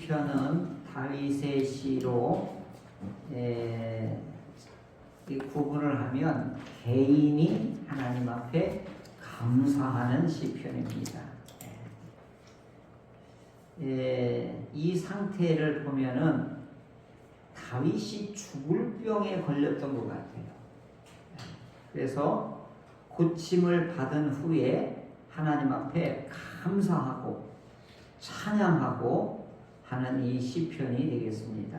시편은 다윗의 시로 이 구분을 하면 개인이 하나님 앞에 감사하는 시편입니다. 이 상태를 보면은 다윗이 죽을 병에 걸렸던 것 같아요. 그래서 고침을 받은 후에 하나님 앞에 감사하고 찬양하고 하는 이 시편이 되겠습니다.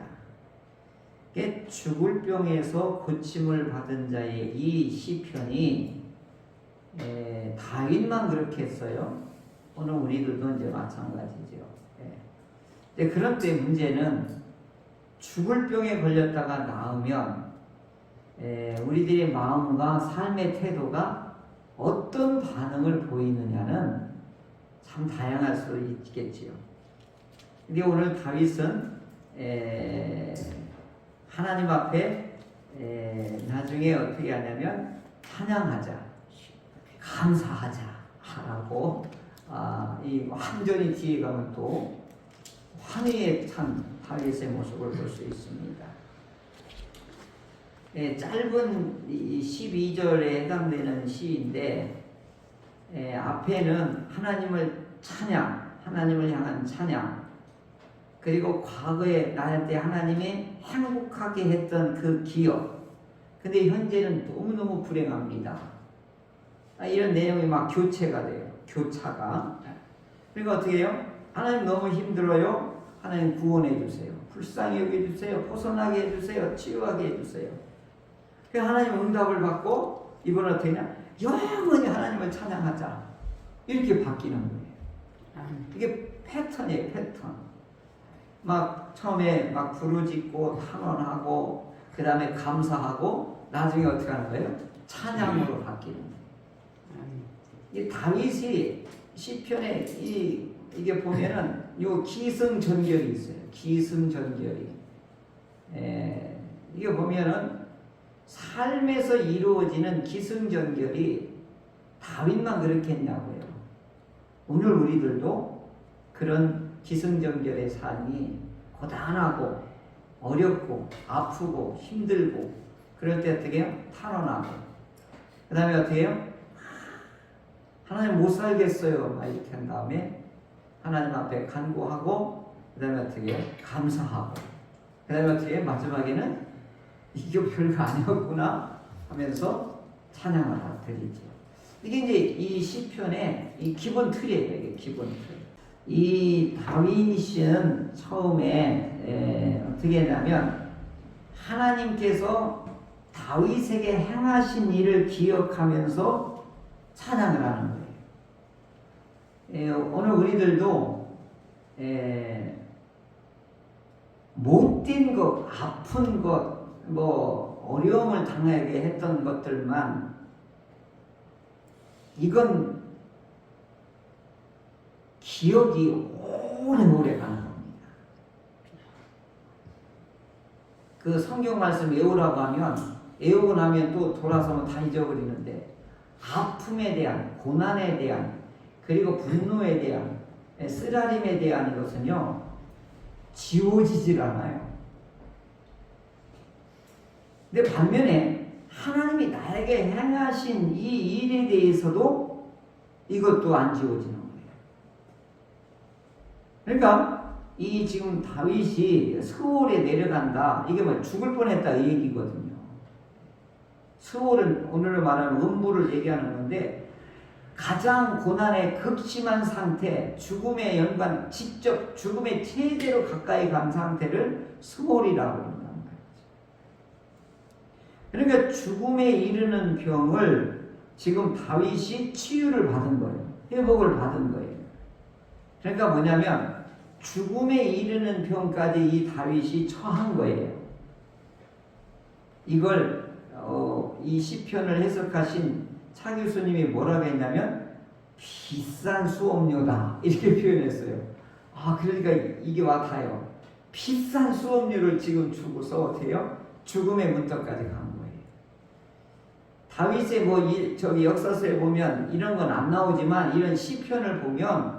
죽을 병에서 고침을 받은 자의 이 시편이 다윗만 그렇게 했어요. 오늘 우리들도 이제 마찬가지죠. 그런데 문제는 죽을 병에 걸렸다가 나으면 우리들의 마음과 삶의 태도가 어떤 반응을 보이느냐는 참 다양할 수 있겠지요. 근데 오늘 다윗은 하나님 앞에 나중에 어떻게 하냐면 찬양하자, 감사하자 하라고 이 완전히 뒤에 가면 또 환희에 찬 다윗의 모습을 볼 수 있습니다. 짧은 12절에 해당되는 시인데 앞에는 하나님을 찬양, 하나님을 향한 찬양, 그리고 과거에 나한테 하나님이 행복하게 했던 그 기억, 근데 현재는 너무너무 불행합니다. 이런 내용이 막 교체가 돼요. 교차가. 그러니까 어떻게 해요? 하나님 너무 힘들어요. 하나님 구원해 주세요. 불쌍히 여겨주세요. 벗어나게 해주세요. 치유하게 해주세요. 그래서 하나님 응답을 받고 이번에 어떻게 하냐? 영원히 하나님을 찬양하자. 이렇게 바뀌는 거예요. 이게 패턴이에요. 패턴. 막 처음에 막 부르짖고 탄원하고 그 다음에 감사하고 나중에 어떻게 하는 거예요? 찬양으로 바뀌는 거예요. 이 다윗이 시편에 이게 보면은 요 기승전결이 있어요. 기승전결이. 이게 보면은 삶에서 이루어지는 기승전결이 다윗만 그렇게 했냐고요. 오늘 우리들도 그런 기승전결의 삶이 고단하고 어렵고 아프고 힘들고 그럴 때 어떻게 해요? 탄원하고 그 다음에 어떻게 해요? 하나님 못 살겠어요 막 이렇게 한 다음에 하나님 앞에 간구하고 그 다음에 어떻게 해요? 감사하고 그 다음에 어떻게 해요? 마지막에는 이게 별거 아니었구나 하면서 찬양을 다 드리죠. 이게 이제 이 시편의 이 기본 틀이에요. 이게 기본 틀. 이 다윗은 처음에 어떻게 했냐면 하나님께서 다윗에게 행하신 일을 기억하면서 찬양을 하는 거예요. 오늘 우리들도 못된 것, 아픈 것, 뭐 어려움을 당하게 했던 것들만 이건 기억이 오래오래 가는 겁니다. 그 성경 말씀 외우라고 하면 외우고 나면 또 돌아서면 다 잊어버리는데 아픔에 대한, 고난에 대한, 그리고 분노에 대한, 쓰라림에 대한 것은요 지워지질 않아요. 근데 반면에 하나님이 나에게 행하신 이 일에 대해서도 이것도 안 지워지는 거예요. 그러니까 이 지금 다윗이 스올에 내려간다. 이게 뭐 죽을 뻔했다 이 얘기거든요. 스올은 오늘로 말하면 음부를 얘기하는 건데 가장 고난의 극심한 상태, 죽음의 연관, 직접 죽음의 최대로 가까이 간 상태를 스올이라고 합니다. 그러니까 죽음에 이르는 병을 지금 다윗이 치유를 받은 거예요. 회복을 받은 거예요. 그러니까 뭐냐면 죽음에 이르는 병까지 이 다윗이 처한 거예요. 이걸 이 시편을 해석하신 차 교수님이 뭐라고 했냐면 비싼 수업료다 이렇게 표현했어요. 그러니까 이게 와닿아요. 비싼 수업료를 지금 주고서 어떻게 해요? 죽음의 문턱까지 간 거예요. 다윗의 저기 역사서에 보면 이런 건 안 나오지만 이런 시편을 보면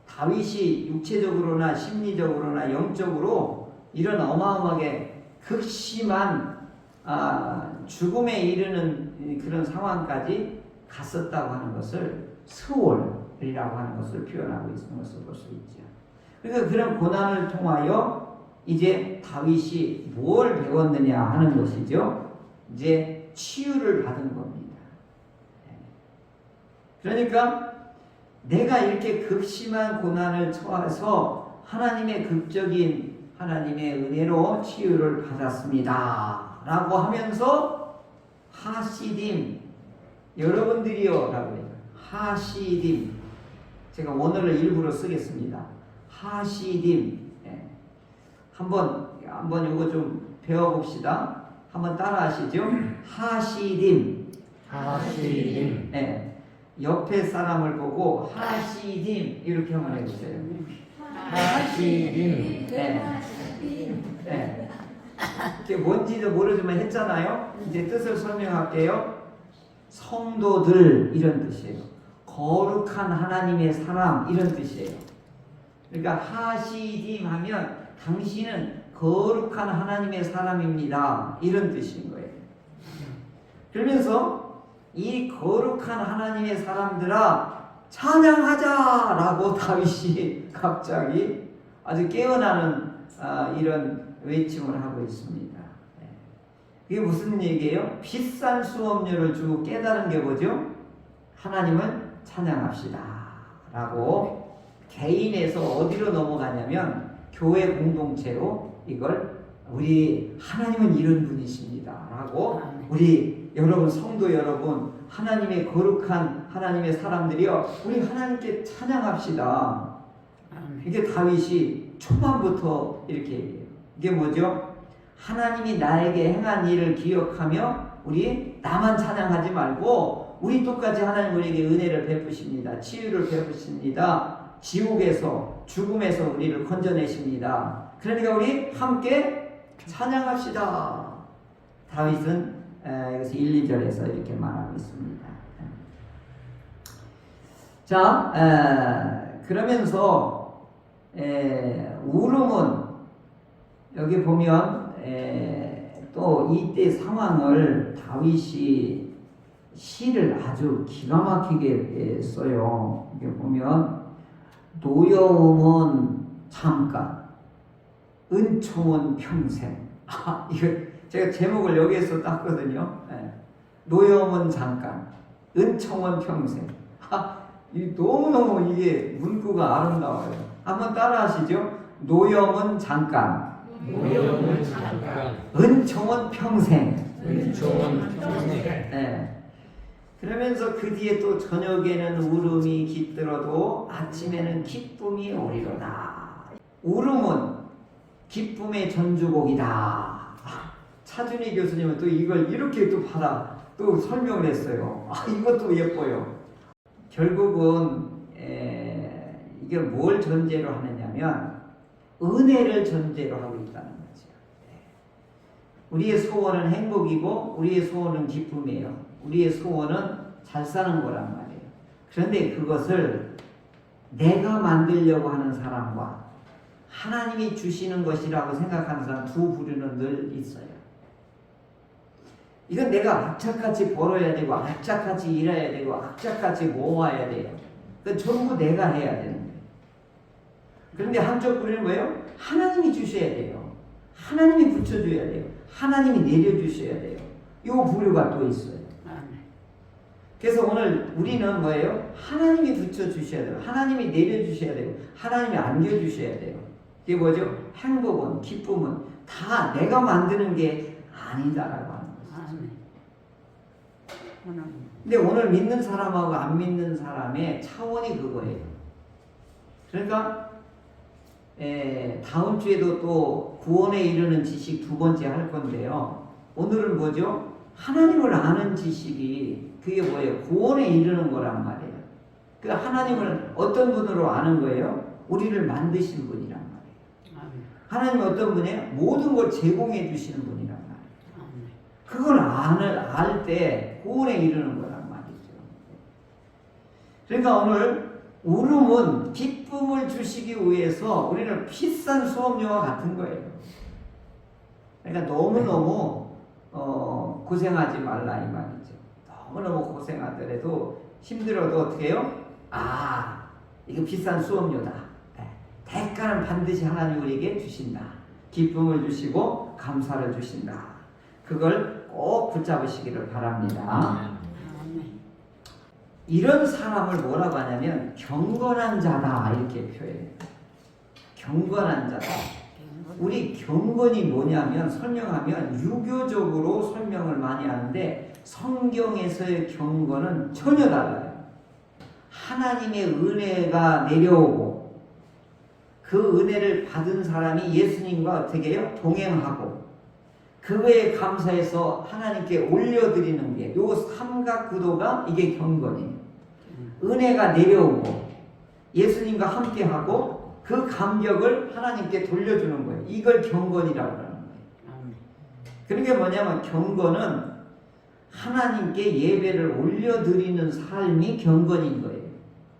다윗이 육체적으로나 심리적으로나 영적으로 이런 어마어마하게 극심한 죽음에 이르는 그런 상황까지 갔었다고 하는 것을 스월이라고 하는 것을 표현하고 있는 것을 볼 수 있죠. 그러니까 그런 고난을 통하여 이제 다윗이 뭘 배웠느냐 하는 것이죠. 이제 치유를 받은 겁니다. 그러니까 내가 이렇게 극심한 고난을 처해서 하나님의 극적인 하나님의 은혜로 치유를 받았습니다. 라고 하면서 하시딤, 여러분들이요 라고 해요. 하시딤. 제가 원어를 일부러 쓰겠습니다. 하시딤. 한번 이거 좀 배워봅시다. 한번 따라하시죠. 하시딤. 하시딤. 네. 옆에 사람을 보고 하시딤 이렇게 한번 해보세요. 하시딤. 네. 네. 그게 뭔지도 모르지만 했잖아요. 이제 뜻을 설명할게요. 성도들 이런 뜻이에요. 거룩한 하나님의 사람 이런 뜻이에요. 그러니까 하시딤 하면 당신은 거룩한 하나님의 사람입니다. 이런 뜻인 거예요. 그러면서 이 거룩한 하나님의 사람들아 찬양하자라고 다윗이 갑자기 아주 깨어나는 이런 외침을 하고 있습니다. 이게 무슨 얘기예요? 비싼 수업료를 주고 깨달은 게 뭐죠? 하나님을 찬양합시다 라고 개인에서 어디로 넘어가냐면 교회 공동체로 이걸 우리 하나님은 이런 분이십니다 라고 우리 여러분 성도 여러분 하나님의 거룩한 하나님의 사람들이요 우리 하나님께 찬양합시다. 이게 다윗이 초반부터 이렇게 얘기해요. 이게 뭐죠? 하나님이 나에게 행한 일을 기억하며 우리 나만 찬양하지 말고 우리 똑같이 하나님 우리에게 은혜를 베푸십니다. 치유를 베푸십니다. 지옥에서 죽음에서 우리를 건져내십니다. 그러니까 우리 함께 찬양합시다. 다윗은 이것을 1, 2절에서 이렇게 말하고 있습니다. 자, 그러면서 울음은 여기 보면 또 이때 상황을 다윗이 시를 아주 기가 막히게 써요. 이게 보면 노여움은 잠깐, 은총은 평생. 이거 제가 제목을 여기에서 땄거든요. 노여움은 잠깐, 은총은 평생. 너무너무 이게 문구가 아름다워요. 한번 따라하시죠. 노여움은 잠깐, 노여움은 잠깐, 은총은 평생. 은총은 평생. 그러면서 그 뒤에 또 저녁에는 울음이 깃들어도 아침에는 기쁨이 오리로다. 울음은 기쁨의 전주곡이다. 차준희 교수님은 또 이걸 이렇게 또 설명을 했어요. 이것도 예뻐요. 결국은 이게 뭘 전제로 하느냐면 은혜를 전제로 하고 있다는 거죠. 우리의 소원은 행복이고 우리의 소원은 기쁨이에요. 우리의 소원은 잘 사는 거란 말이에요. 그런데 그것을 내가 만들려고 하는 사람과 하나님이 주시는 것이라고 생각하는 사람 두 부류는 늘 있어요. 이건 내가 악착같이 벌어야 되고 악착같이 일해야 되고 악착같이 모아야 돼요. 그건 전부 내가 해야 되는 거예요. 그런데 한쪽 부류는 뭐예요? 하나님이 주셔야 돼요. 하나님이 붙여줘야 돼요. 하나님이 내려주셔야 돼요. 이 부류가 또 있어요. 그래서 오늘 우리는 뭐예요? 하나님이 붙여주셔야 돼요. 하나님이 내려주셔야 돼요. 하나님이 안겨주셔야 돼요. 이게 뭐죠? 행복은, 기쁨은 다 내가 만드는 게 아니다라고 하는 거죠. 근데 오늘 믿는 사람하고 안 믿는 사람의 차원이 그거예요. 그러니까 다음 주에도 또 구원에 이르는 지식 두 번째 할 건데요. 오늘은 뭐죠? 하나님을 아는 지식이 그게 뭐예요? 구원에 이르는 거란 말이에요. 그 하나님을 어떤 분으로 아는 거예요? 우리를 만드신 분이란 말이에요. 하나님은 어떤 분이에요? 모든 걸 제공해 주시는 분이란 말이에요. 그걸 알 때 구원에 이르는 거란 말이죠. 그러니까 오늘 울음은 기쁨을 주시기 위해서 우리는 비싼 수업료와 같은 거예요. 그러니까 너무너무 고생하지 말라 이 말이죠. 너무너무 고생하더라도 힘들어도 어떻게 해요? 아, 이거 비싼 수업료다. 대가는 반드시 하나님 우리에게 주신다. 기쁨을 주시고 감사를 주신다. 그걸 꼭 붙잡으시기를 바랍니다. 이런 사람을 뭐라고 하냐면 경건한 자다 이렇게 표현해요. 경건한 자다. 우리 경건이 뭐냐면 설명하면 유교적으로 설명을 많이 하는데 성경에서의 경건은 전혀 달라요. 하나님의 은혜가 내려오고 그 은혜를 받은 사람이 예수님과 어떻게 해요? 동행하고 그거에 감사해서 하나님께 올려드리는 게 요 삼각구도가 이게 경건이에요. 은혜가 내려오고 예수님과 함께하고 그 감격을 하나님께 돌려주는 거예요. 이걸 경건이라고 하는 거예요. 그러니까 뭐냐면 경건은 하나님께 예배를 올려드리는 삶이 경건인 거예요.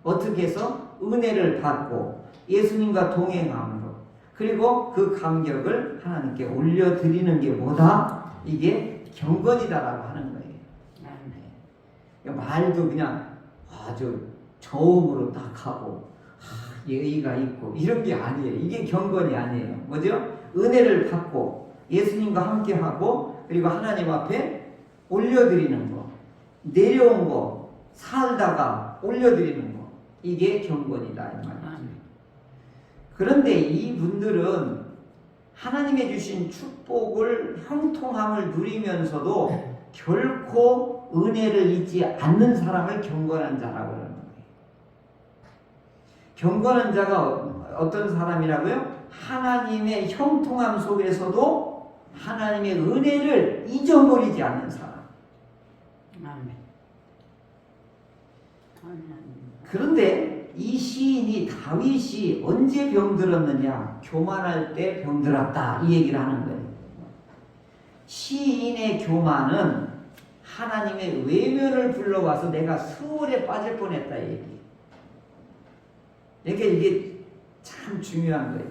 어떻게 해서? 은혜를 받고 예수님과 동행함으로 그리고 그 감격을 하나님께 올려드리는 게 뭐다? 이게 경건이다라고 하는 거예요. 말도 그냥 아주 저음으로 딱 하고 예의가 있고 이런 게 아니에요. 이게 경건이 아니에요. 뭐죠? 은혜를 받고 예수님과 함께하고 그리고 하나님 앞에 올려드리는 거, 내려온 거, 살다가 올려드리는 거, 이게 경건이다 이 말이죠. 그런데 이분들은 하나님의 주신 축복을 형통함을 누리면서도 결코 은혜를 잊지 않는 사람을 경건한 자라고 하는 거예요. 경건한 자가 어떤 사람이라고요? 하나님의 형통함 속에서도 하나님의 은혜를 잊어버리지 않는 사람. 그런데 이 시인이 다윗이 언제 병들었느냐? 교만할 때 병들었다 이 얘기를 하는 거예요. 시인의 교만은 하나님의 외면을 불러와서 내가 수월에 빠질 뻔했다 이 얘기. 그러니까 이게 참 중요한 거예요.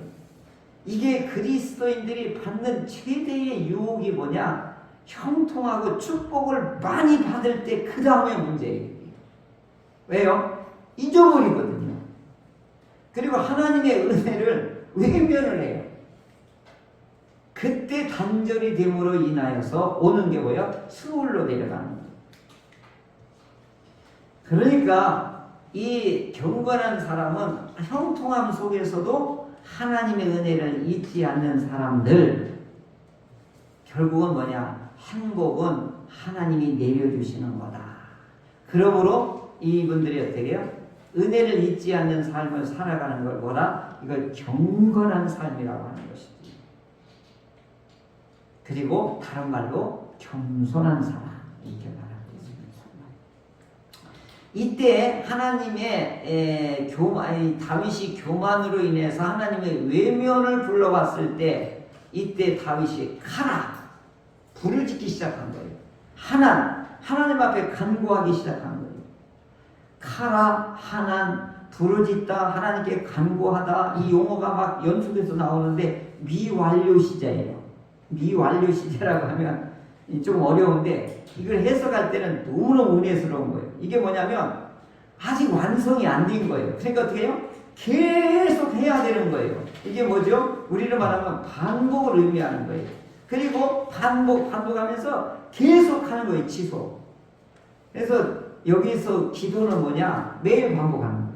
이게 그리스도인들이 받는 최대의 유혹이 뭐냐? 형통하고 축복을 많이 받을 때 그 다음에 문제예요. 왜요? 잊어버리거든요. 그리고 하나님의 은혜를 외면을 해요. 그때 단절이 됨으로 인하여서 오는 게 뭐예요? 수월로 내려가는 거예요. 그러니까 이 경건한 사람은 형통함 속에서도 하나님의 은혜를 잊지 않는 사람들, 결국은 뭐냐? 행복은 하나님이 내려주시는 거다. 그러므로 이분들이 어떻게 해요? 은혜를 잊지 않는 삶을 살아가는 걸 뭐라? 이걸 경건한 삶이라고 하는 것이지. 그리고 다른 말로 겸손한 사람 이렇게 말하고 있습니다. 이때 하나님의 다윗이 교만으로 인해서 하나님의 외면을 불러왔을 때 이때 다윗이 가라 불을 짓기 시작한 거예요. 하나님 앞에 간구하기 시작한 거예요. 카라 하난 부르짖다 하나님께 간구하다 이 용어가 막 연속해서 나오는데 미완료 시제예요. 미완료 시제라고 하면 좀 어려운데 이걸 해석할 때는 너무너무 은혜스러운 거예요. 이게 뭐냐면 아직 완성이 안 된 거예요. 그러니까 어떻게 해요? 계속 해야 되는 거예요. 이게 뭐죠? 우리로 말하면 반복을 의미하는 거예요. 그리고 반복하면서 계속 하는 거예요. 지속. 그래서 여기서 기도는 뭐냐? 매일 반복하는 거예요.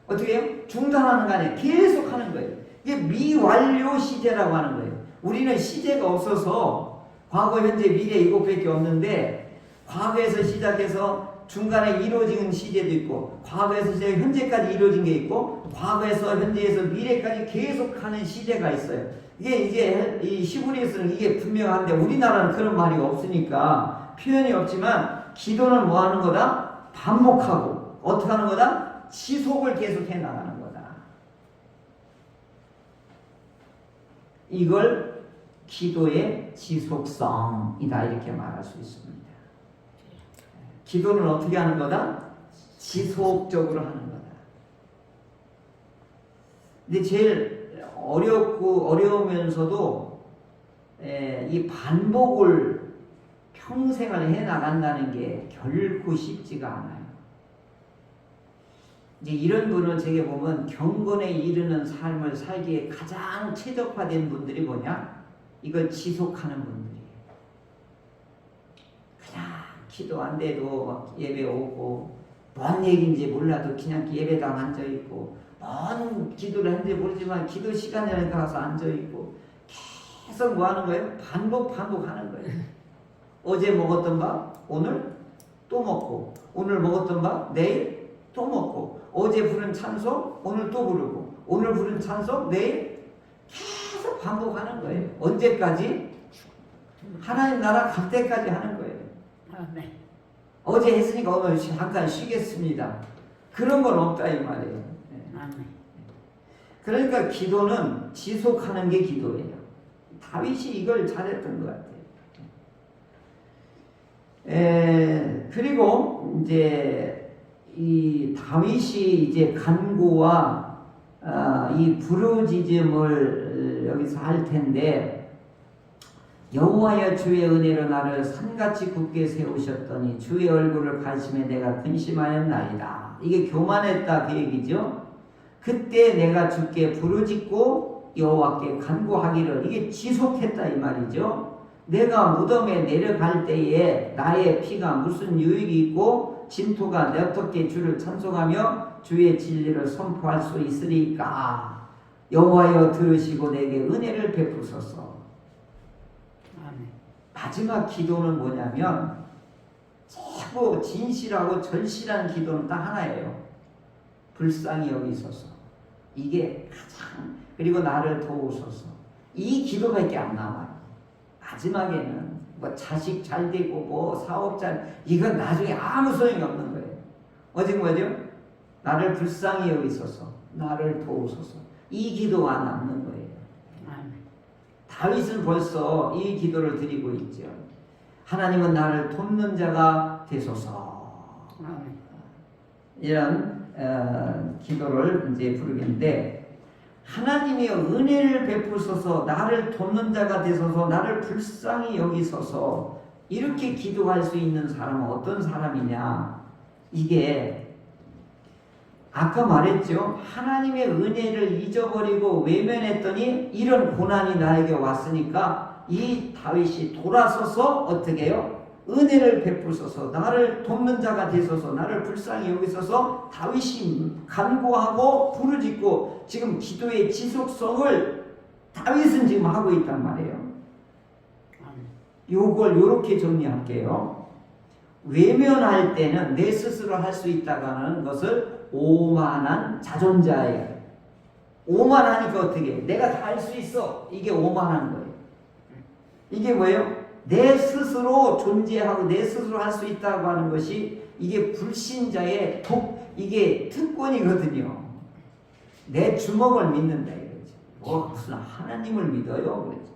어떻게 해요? 중단하는 거 아니에요. 계속 하는 거예요. 이게 미완료 시제라고 하는 거예요. 우리는 시제가 없어서 과거, 현재, 미래 이것밖에 없는데 과거에서 시작해서 중간에 이루어진 시제도 있고 과거에서 시작 현재까지 이루어진 게 있고 과거에서 현재에서 미래까지 계속하는 시제가 있어요. 이게 이 히브리서는 이게 분명한데 우리나라는 그런 말이 없으니까 표현이 없지만 기도는 뭐 하는 거다? 반복하고 어떻게 하는 거다? 지속을 계속해 나가는 거다. 이걸 기도의 지속성이다 이렇게 말할 수 있습니다. 기도는 어떻게 하는 거다? 지속적으로 하는 거다. 근데 제일 어려우면서도 이 반복을 평생을 해 나간다는 게 결코 쉽지가 않아요. 이제 이런 분은 제게 보면 경건에 이르는 삶을 살기에 가장 최적화된 분들이 뭐냐? 이걸 지속하는 분들이에요. 그냥 기도 안 돼도 막 예배 오고 뭔 얘기인지 몰라도 그냥 예배당 앉아있고 뭔 기도를 했는지 모르지만 기도 시간에 가서 앉아있고 계속 뭐 하는 거예요? 반복하는 거예요. 어제 먹었던 밥 오늘 또 먹고 오늘 먹었던 밥 내일 또 먹고 어제 부른 찬송 오늘 또 부르고 오늘 부른 찬송 내일 계속 반복하는 거예요. 언제까지? 하나님 나라 갈 때까지 하는 거예요. 아멘. 어제 했으니까 오늘 잠깐 쉬겠습니다. 그런 건 없다 이 말이에요. 아멘. 그러니까 기도는 지속하는 게 기도예요. 다윗이 이걸 잘했던 것 같아요. 그리고 이제 이 다윗이 이제 간구와 이 부르짖음을 여기서 할 텐데, 여호와여 주의 은혜로 나를 산같이 굳게 세우셨더니 주의 얼굴을 가심에 내가 근심하였나이다. 이게 교만했다 그 얘기죠. 그때 내가 주께 부르짖고 여호와께 간구하기를, 이게 지속했다 이 말이죠. 내가 무덤에 내려갈 때에 나의 피가 무슨 유익이 있고 진토가 어떻게 주를 찬송하며 주의 진리를 선포할 수 있으리까. 여호와여 들으시고 내게 은혜를 베푸소서. 아멘. 마지막 기도는 뭐냐면 최고 진실하고 절실한 기도는 딱 하나예요. 불쌍히 여기소서. 이게 가장, 그리고 나를 도우소서. 이 기도밖에 안 나와요. 마지막에는 뭐 자식 잘 되고 뭐 사업 잘, 이건 나중에 아무 소용이 없는 거예요. 오직 뭐죠? 나를 불쌍히 여기소서. 나를 도우소서. 이 기도가 남는 거예요. 아멘. 다윗은 벌써 이 기도를 드리고 있죠. 하나님은 나를 돕는 자가 되소서. 아멘. 이런 기도를 이제 부르겠는데, 하나님의 은혜를 베푸소서, 나를 돕는 자가 되소서, 나를 불쌍히 여기소서, 이렇게 기도할 수 있는 사람은 어떤 사람이냐? 이게 아까 말했죠. 하나님의 은혜를 잊어버리고 외면했더니 이런 고난이 나에게 왔으니까 이 다윗이 돌아서서 어떻게 해요? 은혜를 베푸소서, 나를 돕는 자가 되소서, 나를 불쌍히 여기소서. 다윗이 간구하고 부르짖고 지금 기도의 지속성을 다윗은 지금 하고 있단 말이에요. 요걸 요렇게 정리할게요. 외면할 때는 내 스스로 할 수 있다고 하는 것을 오만한 자존자예요. 오만하니까 어떻게 해? 내가 다 할 수 있어. 이게 오만한 거예요. 이게 뭐예요? 내 스스로 존재하고 내 스스로 할 수 있다고 하는 것이 이게 불신자의 이게 특권이거든요. 내 주먹을 믿는다 이거죠. 무슨 하나님을 믿어요? 그러죠.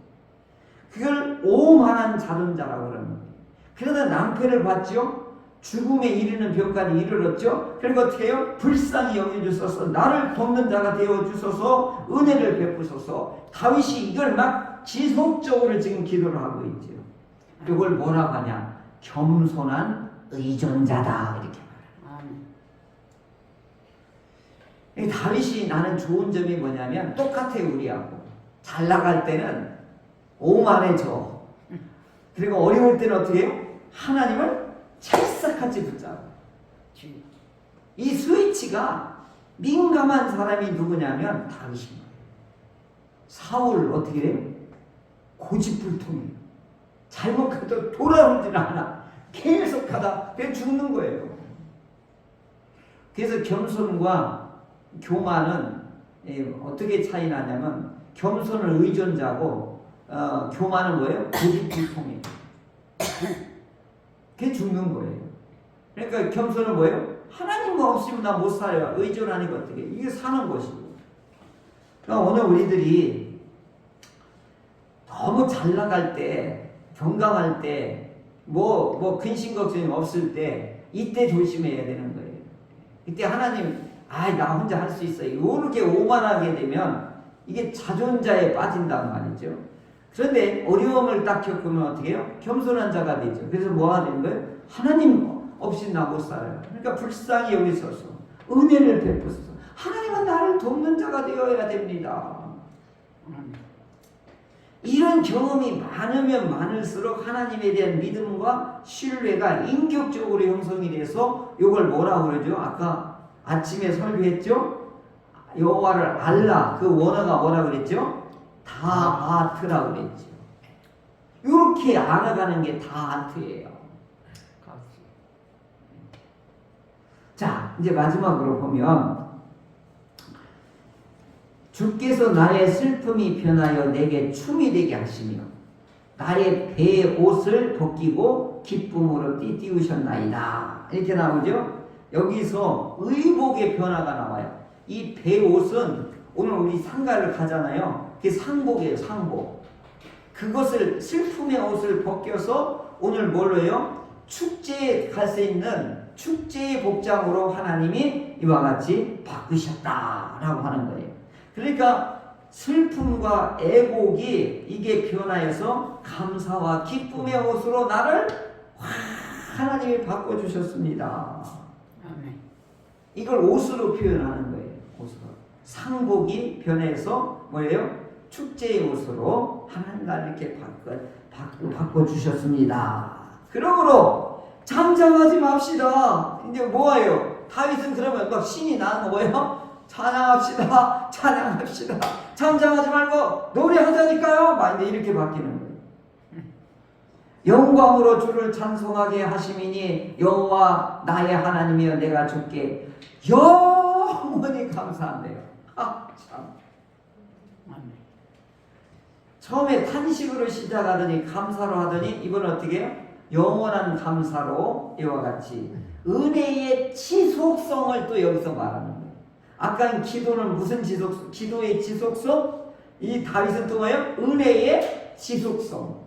그걸 오만한 자존자라고 그러는 거예요. 그러다 낭패를 봤죠. 죽음에 이르는 병까지 이르렀죠. 그리고 어떻게 해요? 불쌍히 여겨주소서, 나를 돕는 자가 되어주소서, 은혜를 베푸소서. 다윗이 이걸 막 지속적으로 지금 기도를 하고 있죠. 이걸 뭐라고 하냐? 겸손한 의존자다 이렇게 말해요. 다윗이 나는 좋은 점이 뭐냐면 똑같아요. 우리하고 잘 나갈 때는 오만해져. 그리고 어려울 때는 어떻게 해요? 하나님을 찰싹같이 붙잡아. 이 스위치가 민감한 사람이 누구냐면 다윗입니다. 사울 어떻게 돼요? 고집불통이에요. 잘못해도 돌아오질 않아. 계속하다 그냥 죽는 거예요. 그래서 겸손과 교만은 어떻게 차이 나냐면, 겸손은 의존자고 교만은 뭐예요? 고집불통이에요. 그게 죽는 거예요. 그러니까 겸손은 뭐예요? 하나님 없이면 나 못 살아요. 의존하니까 어떻게 해? 이게 사는 것이고. 그러니까 오늘 우리들이 너무 잘 나갈 때, 건강할 때, 뭐 근심 걱정이 없을 때, 이때 조심해야 되는 거예요. 이때 하나님 나 혼자 할 수 있어요. 이렇게 오만하게 되면 이게 자존자에 빠진단 말이죠. 그런데 어려움을 딱 겪으면 어떻게 해요? 겸손한 자가 되죠. 그래서 뭐가 되는 거예요? 하나님 없이 나 못 살아요. 그러니까 불쌍히 여기 서서 은혜를 베푸소서. 하나님은 나를 돕는 자가 되어야 됩니다. 이런 경험이 많으면 많을수록 하나님에 대한 믿음과 신뢰가 인격적으로 형성이 돼서 이걸 뭐라고 그러죠? 아까 아침에 설교했죠? 여호와를 알라. 그 원어가 뭐라고 그랬죠? 다아트라고 그랬죠. 이렇게 알아가는 게 다아트예요. 자, 이제 마지막으로 보면 주께서 나의 슬픔이 변하여 내게 춤이 되게 하시며 나의 배의 옷을 벗기고 기쁨으로 띠띠우셨나이다. 이렇게 나오죠. 여기서 의복의 변화가 나와요. 이 배옷은 오늘 우리 상가를 가잖아요. 그게 상복이에요. 상복. 그것을 슬픔의 옷을 벗겨서 오늘 뭘로 해요? 축제에 갈 수 있는 축제의 복장으로 하나님이 이와 같이 바꾸셨다라고 하는 거예요. 그러니까 슬픔과 애곡이 이게 변하여서 감사와 기쁨의 옷으로 나를 하나님이 바꿔주셨습니다. 아멘. 이걸 옷으로 표현하는 거예요. 옷으로. 상복이 변해서 뭐예요? 축제의 옷으로 하나님 나를 이렇게 바꿔주셨습니다. 그러므로 잠잠하지 맙시다. 이제 뭐예요? 다윗은 그러면 막 신이 나는 거 뭐예요? 찬양합시다. 찬양합시다. 잠잠하지 말고 노래하자니까요. 막 이제 이렇게 바뀌는 거예요. 영광으로 주를 찬송하게 하심이니 여호와 나의 하나님이여 내가 주께 영원히 감사한대요. 참. 처음에 탄식으로 시작하더니 감사로 하더니 이번은 어떻게 해요? 영원한 감사로 이와 같이 은혜의 지속성을 또 여기서 말하는 거예요. 아까 기도는 무슨 지속성? 기도의 지속성? 이 다윗은 또 뭐예요? 은혜의 지속성.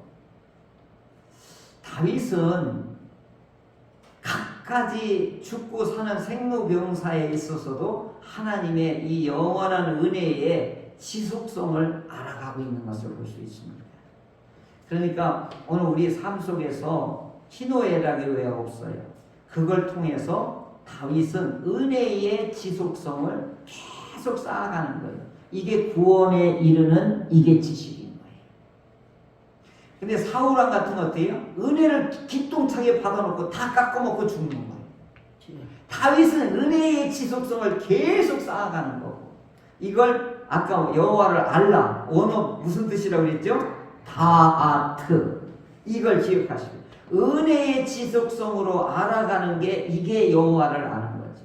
다윗은 각가지 죽고 사는 생로병사에 있어서도 하나님의 이 영원한 은혜의 지속성을 알아가고 있는 것을 볼 수 있습니다. 그러니까 오늘 우리 삶 속에서 희노애락이 왜 없어요? 그걸 통해서 다윗은 은혜의 지속성을 계속 쌓아가는 거예요. 이게 구원에 이르는 이게 지식인 거예요. 근데 사울왕 같은 거 어때요? 은혜를 기똥차게 받아놓고 다 깎아먹고 죽는 거예요. 다윗은 은혜의 지속성을 계속 쌓아가는 거고, 이걸 아까 여호와를 알라, 원어 무슨 뜻이라고 그랬죠? 다아트. 이걸 기억하시고 은혜의 지속성으로 알아가는 게 이게 여호와를 아는 거죠.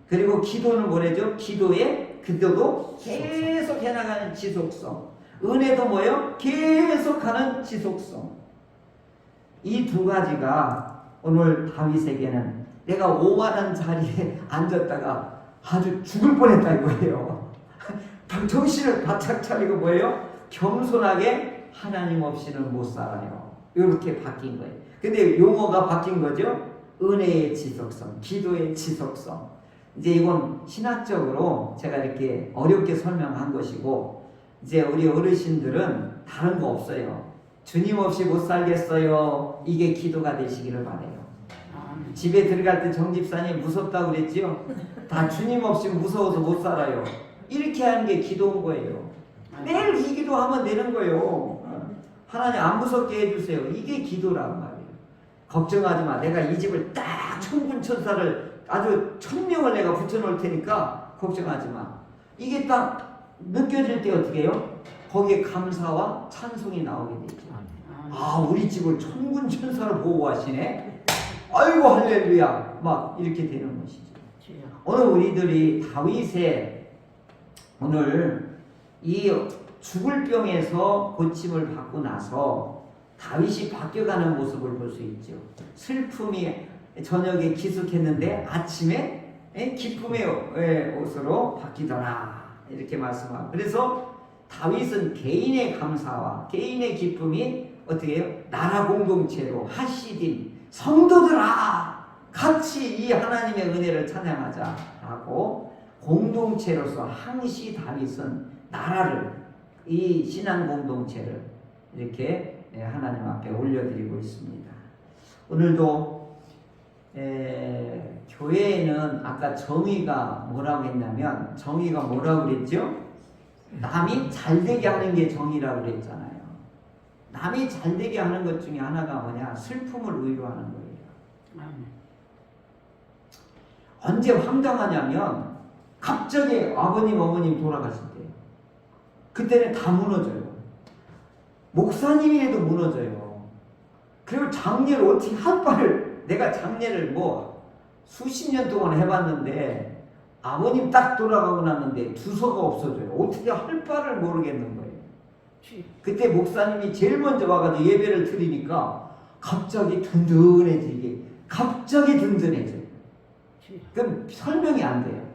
그리고 기도는 뭐래죠? 기도도 계속 해나가는 지속성. 은혜도 뭐예요? 계속하는 지속성. 이 두 가지가 오늘 다윗에게는 내가 오만한 자리에 앉았다가 아주 죽을 뻔했다 이거예요. 정신을 바짝 차리고 뭐예요? 겸손하게 하나님 없이는 못 살아요. 이렇게 바뀐 거예요. 근데 용어가 바뀐 거죠. 은혜의 지속성, 기도의 지속성. 이제 이건 신학적으로 제가 이렇게 어렵게 설명한 것이고, 이제 우리 어르신들은 다른 거 없어요. 주님 없이 못 살겠어요. 이게 기도가 되시기를 바라요. 집에 들어갈 때 정집사님 무섭다고 그랬지요? 다 주님 없이 무서워서 못 살아요. 이렇게 하는 게 기도인 거예요. 매일 이 기도하면 되는 거예요. 하나님 안 무섭게 해주세요. 이게 기도란 말이에요. 걱정하지 마. 내가 이 집을 딱 천군천사를 아주 1000명을 내가 붙여놓을 테니까 걱정하지 마. 이게 딱 느껴질 때 어떻게 해요? 거기에 감사와 찬송이 나오게 되죠. 아, 우리 집을 천군천사로 보호하시네. 아이고 할렐루야. 막 이렇게 되는 것이죠. 오늘 우리들이 다윗의 오늘 이 죽을 병에서 고침을 받고 나서 다윗이 바뀌어가는 모습을 볼 수 있죠. 슬픔이 저녁에 기숙했는데 아침에 기쁨의 옷으로 바뀌더라. 이렇게 말씀하고, 그래서 다윗은 개인의 감사와 개인의 기쁨이 어떻게 해요? 나라 공동체로 하시딘 성도들아 같이 이 하나님의 은혜를 찬양하자라고 공동체로서 항시 다윗은 나라를, 이 신앙 공동체를 이렇게 하나님 앞에 올려드리고 있습니다. 오늘도 교회에는 아까 정의가 뭐라고 했냐면, 정의가 뭐라고 그랬죠? 남이 잘되게 하는 게 정의라고 그랬잖아요. 남이 잘되게 하는 것 중에 하나가 뭐냐? 슬픔을 위로하는 거예요. 아멘. 언제 황당하냐면 갑자기 아버님 어머님 돌아가실 때, 그때는 다 무너져요. 목사님이라도 무너져요. 그리고 장례를 어떻게 할 바를, 내가 장례를 뭐 수십 년 동안 해봤는데 아버님 딱 돌아가고 났는데 주소가 없어져요. 어떻게 할 바를 모르겠는 거예요. 그때 목사님이 제일 먼저 와가지고 예배를 드리니까 갑자기 든든해지게, 갑자기 든든해져요. 그럼 설명이 안 돼요.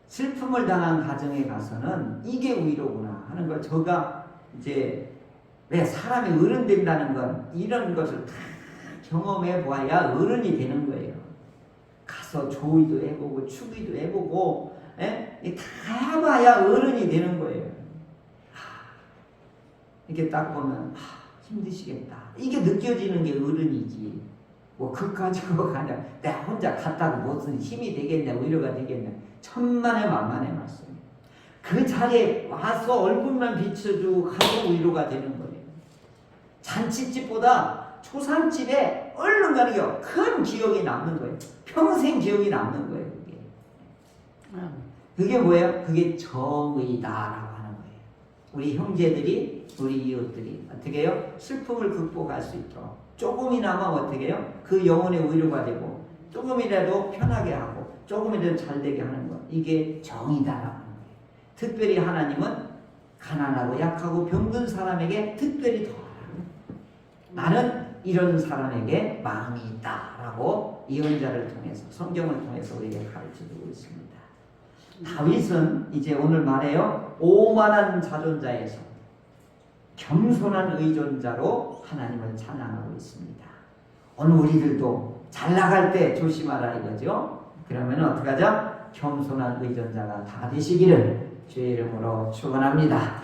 슬픔을 당한 가정에 가서는 이게 위로구나 하는 걸, 제가 이제 왜 사람이 어른 된다는 건 이런 것을 다 경험해 보아야 어른이 되는 거예요. 가서 조의도 해보고 축의도 해보고 다 해봐야 어른이 되는 거예요. 이렇게 딱 보면 힘드시겠다, 이게 느껴지는 게 어른이지. 뭐 그까지 그거 가냐, 내가 혼자 갔다고 무슨 힘이 되겠냐, 위로가 되겠냐. 천만의 만만의 말씀. 그 자리에 와서 얼굴만 비춰주고 가도 위로가 되는 거예요. 잔치집보다 초상집에 얼른 가는 게 큰 기억이 남는 거예요. 평생 기억이 남는 거예요. 그게. 그게 뭐예요? 그게 정의다라고 하는 거예요. 우리 형제들이, 우리 이웃들이 어떻게 해요? 슬픔을 극복할 수 있도록 조금이나마 어떻게 해요? 그 영혼의 위로가 되고 조금이라도 편하게 하고 조금이라도 잘되게 하는 것, 이게 정의다라고 하는 거예요. 특별히 하나님은 가난하고 약하고 병든 사람에게 특별히 더 나는 이런 사람에게 마음이 있다라고 예언자를 통해서, 성경을 통해서 우리에게 가르쳐주고 있습니다. 다윗은 이제 오늘 말해요, 오만한 자존자에서 겸손한 의존자로 하나님을 찬양하고 있습니다. 오늘 우리들도 잘 나갈 때 조심하라 이거죠. 그러면 어떻게 하자? 겸손한 의존자가 다 되시기를 주의 이름으로 축원합니다.